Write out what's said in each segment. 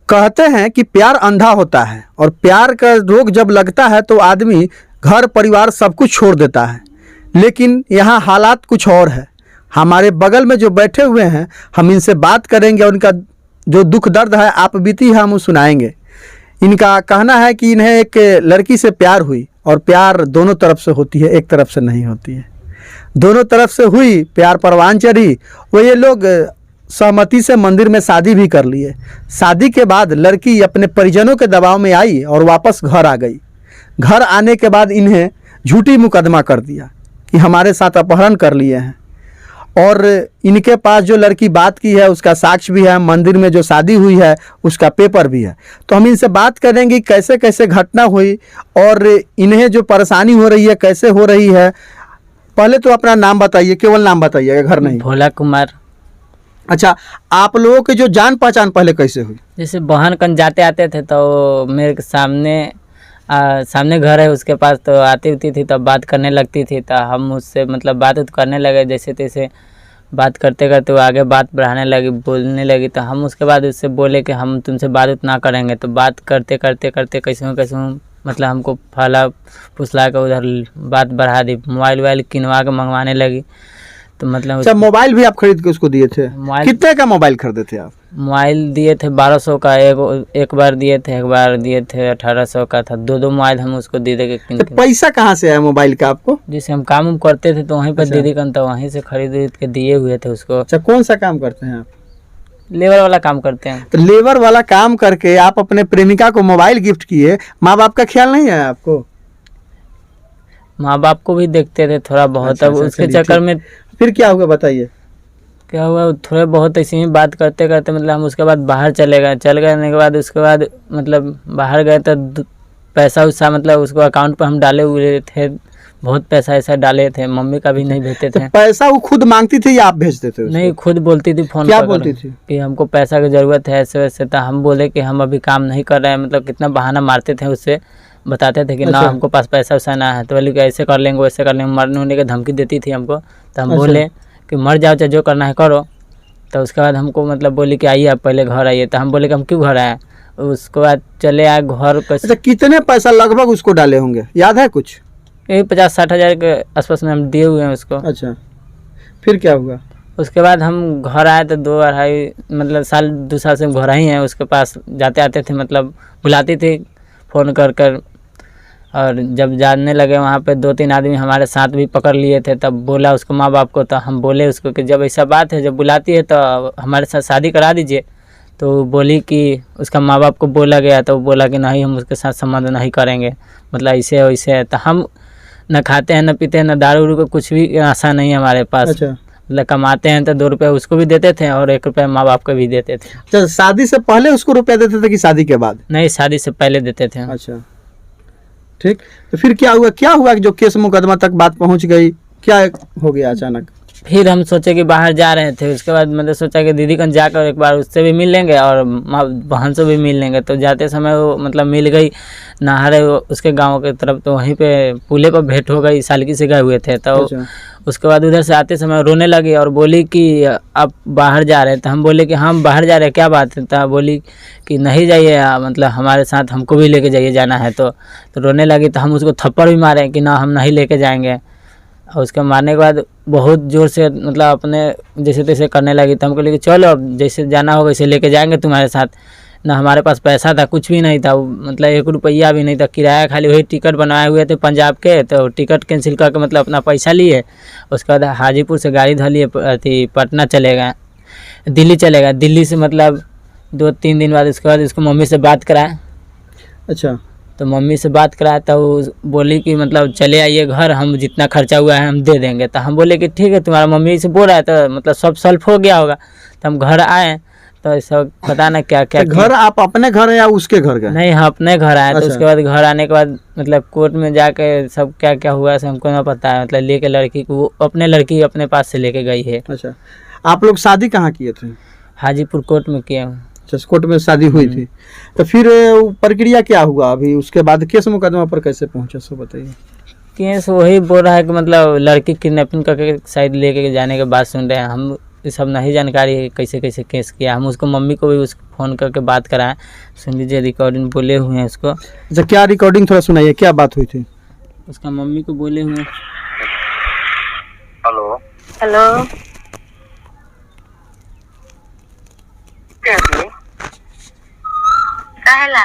कहते हैं कि प्यार अंधा होता है और प्यार का रोग जब लगता है तो आदमी घर परिवार सब कुछ छोड़ देता है। लेकिन यहाँ हालात कुछ और है। हमारे बगल में जो बैठे हुए हैं, हम इनसे बात करेंगे और उनका जो दुख दर्द है आप बीती है हम सुनाएंगे। इनका कहना है कि इन्हें एक लड़की से प्यार हुई और प्यार दोनों तरफ से होती है, एक तरफ से नहीं होती है। दोनों तरफ से हुई, प्यार परवान चढ़ी। वो ये लोग सहमति से मंदिर में शादी भी कर लिए। शादी के बाद लड़की अपने परिजनों के दबाव में आई और वापस घर आ गई। घर आने के बाद इन्हें झूठी मुकदमा कर दिया कि हमारे साथ अपहरण कर लिए हैं, और इनके पास जो लड़की बात की है उसका साक्ष्य भी है, मंदिर में जो शादी हुई है उसका पेपर भी है। तो हम इनसे बात करेंगे कैसे कैसे घटना हुई और इन्हें जो परेशानी हो रही है कैसे हो रही है। पहले तो अपना नाम बताइए, केवल नाम बताइएगा, घर नहीं। भोला कुमार। अच्छा, आप लोगों की जो जान पहचान पहले कैसे हुई? जैसे बहन कन जाते आते थे तो मेरे सामने घर है उसके पास, तो आती होती थी तब बात करने लगती थी, तो हम उससे मतलब बात करने लगे। जैसे तैसे बात करते करते वो आगे बात बढ़ाने लगी, बोलने लगी। तो हम उसके बाद उससे बोले कि हम तुमसे बात ना करेंगे। तो बात करते करते करते कैसे मतलब हमको फला फुसला कर उधर बात बढ़ा दी। मोबाइल किनवा के मंगवाने लगी। तो मतलब अच्छा, मोबाइल भी आप खरीद के उसको दिए थे? कितने का मोबाइल खरीदे थे आप? मोबाइल दिए थे 1200 का, एक बार दिए थे, एक बार दिए थे 1800 का था। दो मोबाइल हम उसको दे दे के। पैसा कहाँ से आया मोबाइल का आपको? जैसे हम काम करते थे तो वहीं पर दीदी कन तो वहीं से खरीद के दिए हुए थे उसको। अच्छा, कौन सा काम करते हैं आप? लेबर वाला काम करते हैं। तो लेबर वाला काम करके आप अपने प्रेमिका को मोबाइल गिफ्ट किए, माँ बाप का ख्याल नहीं है आपको? माँ बाप को भी देखते थे थोड़ा बहुत। अब उसके चक्कर में फिर क्या हुआ बताइए? क्या हुआ, थोड़े बहुत ऐसे ही बात करते करते मतलब हम उसके बाद बाहर चले गए। चल गए के बाद उसके बाद मतलब बाहर गए तो पैसा उसा मतलब उसको अकाउंट पर हम डाले हुए थे, बहुत पैसा ऐसा डाले थे। मम्मी का भी नहीं भेजते थे। तो पैसा वो खुद मांगती थी या आप भेजते थे? नहीं, खुद बोलती थी फोन। क्या बोलती थी? कि हमको पैसा की ज़रूरत है ऐसे वैसे। तो हम बोले कि हम अभी काम नहीं कर रहे हैं, मतलब कितना बहाना मारते थे उससे, बताते थे कि ना हमको पास पैसा वैसा ना है। तो बोले कि ऐसे कर लेंगे वैसे कर लेंगे, मरने होने की धमकी देती थी हमको। तो हम बोले कि मर जाओ चाहे जो करना है करो। तो उसके बाद हमको मतलब बोली कि आइए आप पहले घर आइए। तो हम बोले कि हम क्यों घर आए। उसके बाद चले आए घर। अच्छा, कितने पैसा लगभग उसको डाले होंगे, याद है कुछ? यही 50-60 हज़ार के आसपास में हम दिए हुए हैं उसको। अच्छा, फिर क्या हुआ? उसके बाद हम घर आए तो 2-2.5 मतलब साल 2 साल से हम घर ही हैं। उसके पास जाते आते थे, मतलब बुलाती थी फ़ोन कर कर। और जब जानने लगे वहाँ पे 2-3 आदमी हमारे साथ भी पकड़ लिए थे, तब बोला उसको माँ बाप को। तो हम बोले उसको कि जब ऐसा बात है, जब बुलाती है तो हमारे साथ शादी करा दीजिए। तो बोली कि उसका माँ बाप को बोला गया, तो बोला कि नहीं हम उसके साथ संबंध नहीं करेंगे, मतलब ऐसे वैसे है। तो हम न खाते हैं न पीते हैं, न दारू उरू का कुछ भी आशा नहीं है हमारे पास। अच्छा। मतलब कमाते हैं तो 2 रुपये उसको भी देते थे और 1 रुपया माँ बाप को भी देते थे। अच्छा, शादी से पहले उसको रुपया देते थे कि शादी के बाद? नहीं, शादी से पहले देते थे। अच्छा, ठीक। तो फिर क्या हुआ कि जो केस मुकदमा तक बात पहुंच गई? क्या हो गया अचानक? फिर हम सोचे कि बाहर जा रहे थे, उसके बाद मतलब सोचा कि दीदी कन जाकर एक बार उससे भी मिल लेंगे और माँ बहन से भी मिल लेंगे। तो जाते समय वो मतलब मिल गई नहारे उसके गांव के तरफ, तो वहीं पे पुले पर भेंट हो गई। सालकी से गए हुए थे। तो अच्छा। उसके बाद उधर से आते समय रोने लगी और बोली कि आप बाहर जा रहे हैं। तो हम बोले कि हम बाहर जा रहे हैं, क्या बात है? तो बोली कि नहीं जाइए, मतलब हमारे साथ हमको भी लेके जाइए, जाना है। तो रोने लगी। तो हम उसको थप्पड़ भी मारे कि ना हम नहीं लेके जाएंगे। और उसके मारने के बाद बहुत ज़ोर से मतलब अपने जैसे तैसे करने लगी। तो हमको लेके चलो, अब जैसे जाना होगा वैसे लेके जाएंगे तुम्हारे साथ। ना हमारे पास पैसा था, कुछ भी नहीं था, मतलब 1 रुपया भी नहीं था। किराया खाली वही टिकट बनाए हुए थे पंजाब के, तो टिकट कैंसिल करके मतलब अपना पैसा लिए। उसके बाद हाजीपुर से गाड़ी धर लिए, पटना चले गए, दिल्ली चले गए। दिल्ली से मतलब 2-3 दिन बाद उसके बाद उसको मम्मी से बात कराए। अच्छा। तो मम्मी से बात कराया तो बोली कि मतलब चले आइए घर, हम जितना खर्चा हुआ है हम दे देंगे। तो हम बोले कि ठीक है, तुम्हारा मम्मी से बोल रहा है तो मतलब सब सॉल्व हो गया होगा। तो हम घर आए तो ऐसा पता ना क्या क्या। घर आप अपने घर या उसके घर गए? नहीं, हम अपने घर आए। अच्छा। तो उसके बाद घर आने के बाद मतलब कोर्ट में जाके सब क्या क्या हुआ से हमको ना पता है। मतलब लेके लड़की को, अपने लड़की अपने पास से लेके गई है। अच्छा, आप लोग शादी कहाँ किए थे? हाजीपुर कोर्ट में किए। कोर्ट में शादी हुई थी। तो फिर प्रक्रिया क्या हुआ अभी उसके बाद? केस मुकदमा पर कैसे पहुंचे सो बताइए। केस वही बोल रहा है कि मतलब लड़की किडनैपिंग करके साइड लेके जाने के बाद सुन रहे हैं हम। ये सब नहीं जानकारी है कैसे कैसे केस किया। हम उसको मम्मी को भी उसको फ़ोन करके बात कराएं, सुन लीजिए रिकॉर्डिंग बोले हुए हैं उसको। अच्छा, क्या रिकॉर्डिंग थोड़ा सुनाइए, क्या बात हुई थी? उसका मम्मी को बोले हुए। हेलो हेलो कहला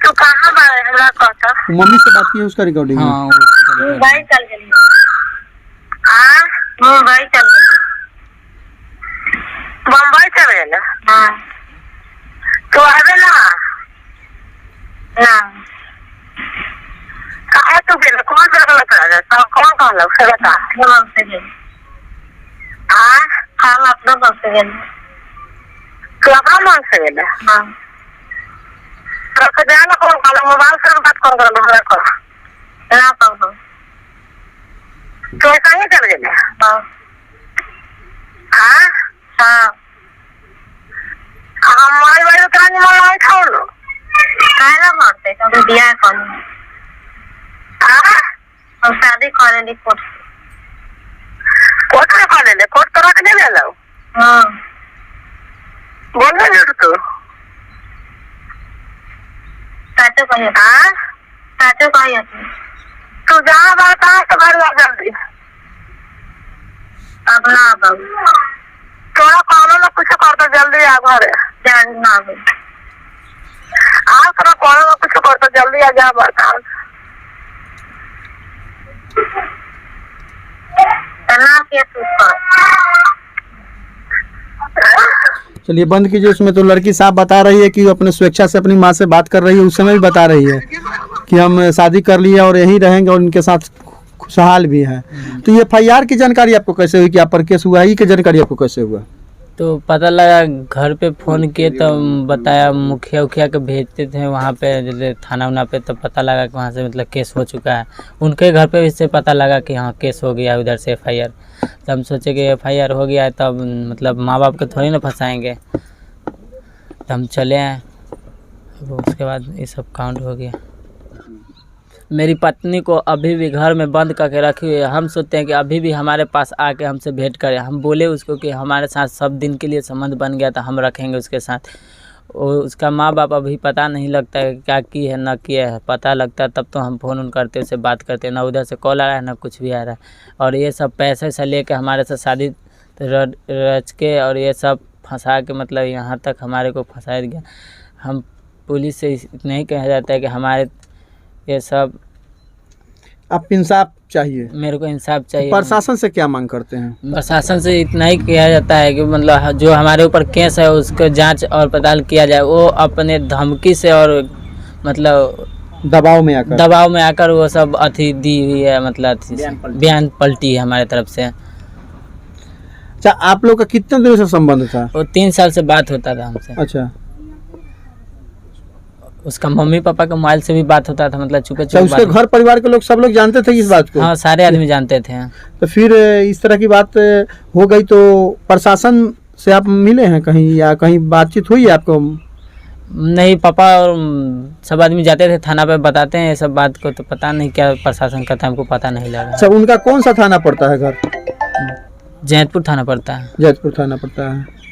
तू कहाँ बारे हमरा कहता मम्मी से बात की है, उसका रिकॉर्डिंग है। हाँ उसकी मुंबई चल गई मुंबई चल गई बम्बई चल गए। हाँ तो आवे ना ना कहा तू गेल कौन जगह लगा जाता कौन कौन लोग से बता। हम से गए हम अपना बस से गए। तू अपना मन से गेल हाँ रख जाना कौन कौन मोबाइल से बात कौन कर हमरा को ना पाऊँ तो ऐसा ही चल गए। हाँ हाँ हाँ हमारे भाई उतना नहीं मन नहीं था लो कहला मारते कभी दिया है कौन हाँ हम शादी करने दी कोट कोट में कौन ले कोट तो रख दे ले लो हाँ बोल रहे तू साचो कहिए हाँ साचो कहिए तू जहाँ बात है तो घर जा जल्दी अब ना बाबू थोड़ा कौन ना कुछ कर तो जल्दी आ घर जान ना बाबू आ थोड़ा कौन ना कुछ कर तो जल्दी आ जा बता ना किया तू चलिए बंद कीजिए। उसमें तो लड़की साहब बता रही है कि वो अपने स्वेच्छा से अपनी माँ से बात कर रही है। उस समय भी बता रही है कि हम शादी कर लिए और यहीं रहेंगे और उनके साथ खुशहाल भी है। तो ये FIR की जानकारी आपको कैसे हुई कि आप पर केस हुआ है, ये की जानकारी आपको कैसे हुआ? तो पता लगा घर पे फ़ोन किए तो बताया मुखिया उखिया के भेजते थे वहाँ पे जैसे थाना उना पे, तो पता लगा कि वहाँ से मतलब केस हो चुका है। उनके घर पे इससे पता लगा कि हाँ केस हो गया उधर से FIR। तो हम सोचे कि FIR हो गया है तब मतलब माँ बाप को थोड़ी ना फंसाएंगे, तो हम चले आए। उसके बाद ये सब कांड हो गया। मेरी पत्नी को अभी भी घर में बंद करके रखी हुई है। हम सोचते हैं कि अभी भी हमारे पास आके हमसे भेंट करे। हम बोले उसको कि हमारे साथ सब दिन के लिए संबंध बन गया था, हम रखेंगे उसके साथ। उसका माँ बाप अभी पता नहीं लगता है क्या की है ना किया है। पता लगता है तब तो हम फ़ोन करते उससे बात करते, ना उधर से कॉल आ रहा है ना कुछ भी आ रहा है। और ये सब पैसे से लेके हमारे साथ शादी रच के और ये सब फंसा के मतलब यहाँ तक हमारे को फंसा गया। हम पुलिस से इतना ही कहा जाता है कि हमारे ये सब आप इंसाफ चाहिए, मेरे को इंसाफ चाहिए। प्रशासन से क्या मांग करते हैं? प्रशासन से इतना ही किया जाता है कि मतलब जो हमारे ऊपर केस है उसको जांच और पड़ताल किया जाए। वो अपने धमकी से और मतलब दबाव में आकर वो सब अथी दी हुई है, मतलब बयान पलटी है हमारे तरफ से। अच्छा, आप लोग का कितने दिनों से संबंध था? वो 3 साल से बात होता था हमसे। अच्छा, उसका मम्मी पापा के मोबाइल से भी बात होता था, मतलब चुपे तो चुपे उसके घर परिवार के लोग सब लोग जानते थे इस बात को? हाँ सारे आदमी जानते थे। तो फिर इस तरह की बात हो गई तो प्रशासन से आप मिले हैं कहीं या कहीं बातचीत हुई है आपको? नहीं, पापा और सब आदमी जाते थे थाना पे, बताते हैं ये सब बात को, तो पता नहीं क्या प्रशासन का था, हमको पता नहीं लगा। अच्छा, उनका कौन सा थाना पड़ता है घर? जैतपुर थाना पड़ता है। जैतपुर थाना पड़ता है।